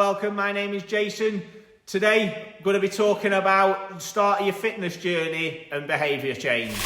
welcome. My name is Jason. Today, I'm going to be talking about the start of your fitness journey and behaviour change.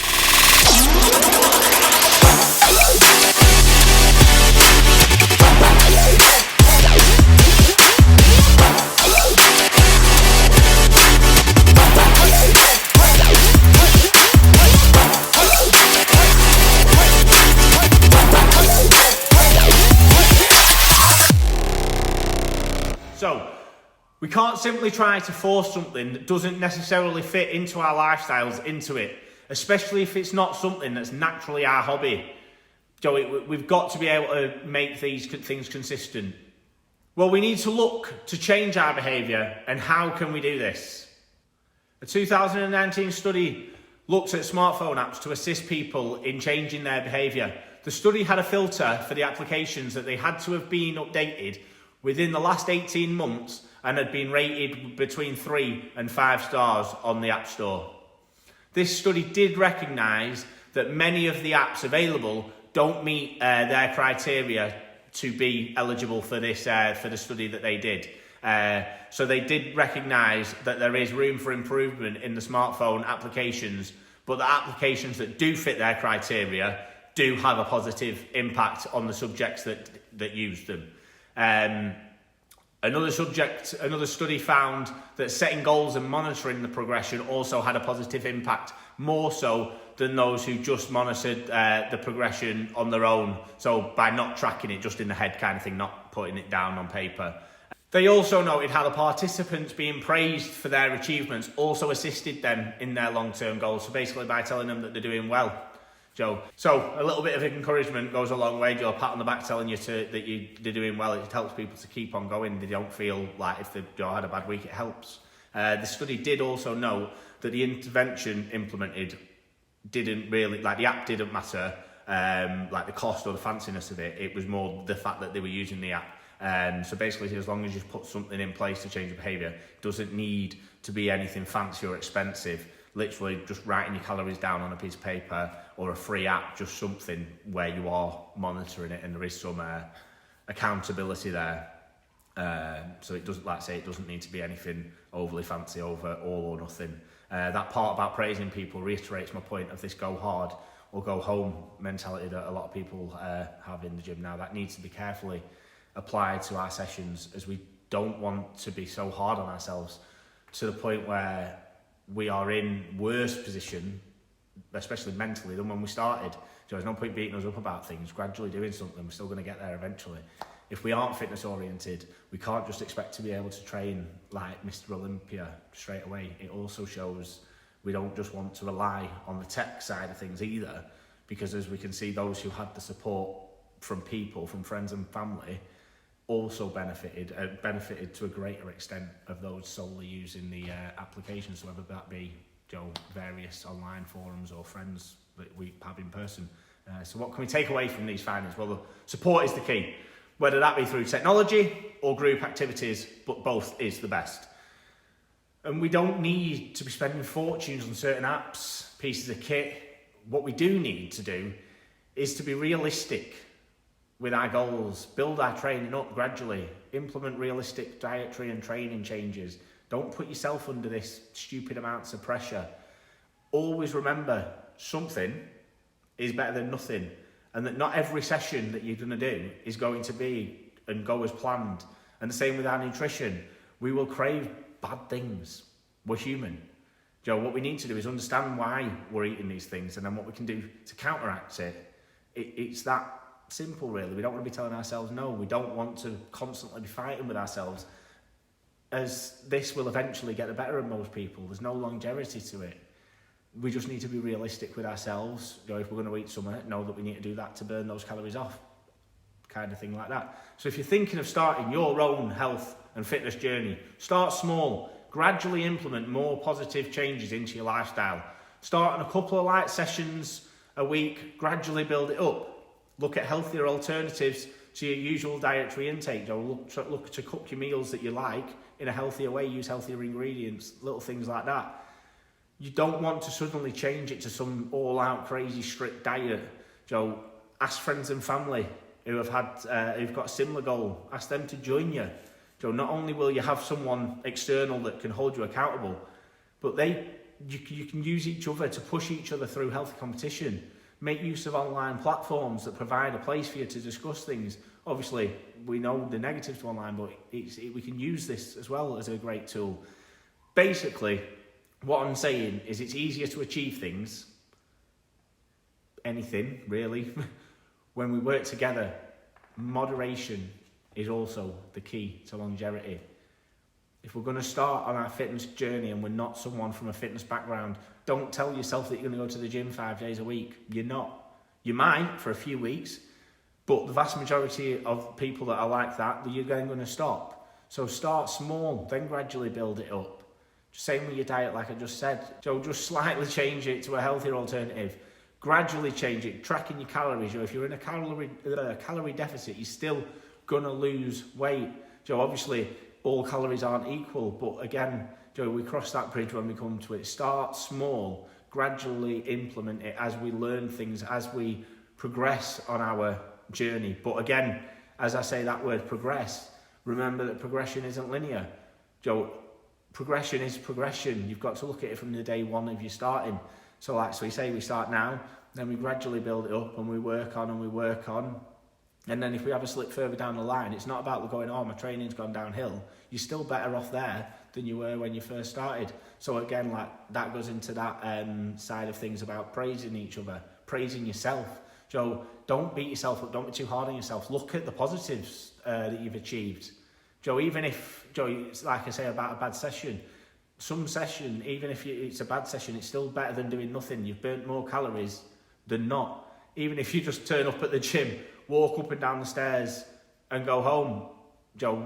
So, we can't simply try to force something that doesn't necessarily fit into our lifestyles into it, especially if it's not something that's naturally our hobby. So we've got to be able to make these things consistent. Well, we need to look to change our behaviour, and how can we do this? A 2019 study looked at smartphone apps to assist people in changing their behaviour. The study had a filter for the applications that they had to have been updated within the last 18 months and had been rated between 3 and 5 stars on the App Store. This study did recognise that many of the apps available don't meet their criteria to be eligible for this for the study that they did. So they did recognise that there is room for improvement in the smartphone applications, but the applications that do fit their criteria do have a positive impact on the subjects that use them. Another study found that setting goals and monitoring the progression also had a positive impact, more so than those who just monitored the progression on their own. So by not tracking it, just in the head kind of thing, not putting it down on paper. They also noted how the participants being praised for their achievements also assisted them in their long-term goals. So basically by telling them that they're doing well. So a little bit of encouragement goes a long way. A pat on the back telling you that they're doing well. It helps people to keep on going. They don't feel like if they've had a bad week, it helps. The study did also note that the intervention implemented didn't really, like the app didn't matter, like the cost or the fanciness of it. It was more the fact that they were using the app. So basically, as long as you put something in place to change your behaviour, it doesn't need to be anything fancy or expensive. Literally just writing your calories down on a piece of paper or a free app, just something where you are monitoring it and there is some accountability there. So it doesn't, like I say, it doesn't need to be anything overly fancy over all or nothing. That part about praising people reiterates my point of this go hard or go home mentality that a lot of people have in the gym now. That needs to be carefully applied to our sessions, as we don't want to be so hard on ourselves to the point where we are in worse position, especially mentally, than when we started. So there's no point beating us up about things, gradually doing something. We're still going to get there eventually. If we aren't fitness oriented, we can't just expect to be able to train like Mr. Olympia straight away. It also shows we don't just want to rely on the tech side of things either, because as we can see, those who had the support from people, from friends and family, also benefited to a greater extent of those solely using the applications, whether that be various online forums or friends that we have in person. So what can we take away from these findings? Well, the support is the key, whether that be through technology or group activities, but both is the best. And we don't need to be spending fortunes on certain apps, pieces of kit. What we do need to do is to be realistic with our goals, build our training up gradually, implement realistic dietary and training changes. Don't put yourself under this stupid amounts of pressure. Always remember, something is better than nothing, and that not every session that you're going to do is going to be and go as planned. And the same with our nutrition. We will crave bad things. We're human. What we need to do is understand why we're eating these things, and then what we can do to counteract it. It's that simple, really. We don't want to be telling ourselves no. We don't want to constantly be fighting with ourselves, as this will eventually get the better of most people. There's no longevity to it. We just need to be realistic with ourselves. If we're going to eat something, know that we need to do that to burn those calories off, kind of thing like that. So if you're thinking of starting your own health and fitness journey, start small. Gradually implement more positive changes into your lifestyle. Start on a couple of light sessions a week, gradually build it up. Look at healthier alternatives to your usual dietary intake. Look to cook your meals that you like in a healthier way, use healthier ingredients, little things like that. You don't want to suddenly change it to some all-out crazy strict diet. Ask friends and family who have who've got a similar goal. Ask them to join you. So not only will you have someone external that can hold you accountable, but you can use each other to push each other through healthy competition. Make use of online platforms that provide a place for you to discuss things. Obviously, we know the negatives to online, but we can use this as well as a great tool. Basically, what I'm saying is it's easier to achieve things, anything really, when we work together. Moderation is also the key to longevity. If we're going to start on our fitness journey and we're not someone from a fitness background, don't tell yourself that you're going to go to the gym 5 days a week. You're not. You might for a few weeks, but the vast majority of people that are like that, you're then going to stop. So start small, then gradually build it up. Same with your diet, like I just said. So just slightly change it to a healthier alternative. Gradually change it, tracking your calories. If you're in a calorie deficit, you're still going to lose weight. So obviously, all calories aren't equal, but again, we cross that bridge when we come to it. Start small, gradually implement it as we learn things, as we progress on our journey. But again, as I say that word progress, remember that progression isn't linear. Progression is progression. You've got to look at it from the day one of you starting. So we say we start now, then we gradually build it up and we work on. And then if we have a slip further down the line, it's not about going, oh, my training's gone downhill. You're still better off there than you were when you first started. So again, that goes into that side of things about praising each other, praising yourself. So don't beat yourself up, don't be too hard on yourself. Look at the positives that you've achieved. Even if, like I say about a bad session, some session, even if it's a bad session, it's still better than doing nothing. You've burnt more calories than not. Even if you just turn up at the gym, walk up and down the stairs and go home,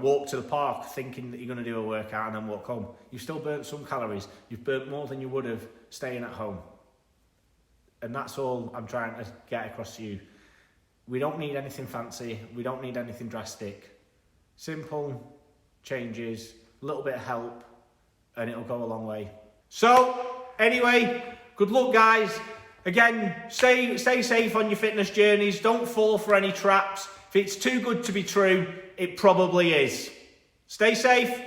walk to the park thinking that you're going to do a workout and then walk home. You've still burnt some calories. You've burnt more than you would have staying at home. And that's all I'm trying to get across to you. We don't need anything fancy. We don't need anything drastic. Simple changes, a little bit of help, and it'll go a long way. So, anyway, good luck, guys. Again, stay safe on your fitness journeys. Don't fall for any traps. If it's too good to be true, it probably is. Stay safe.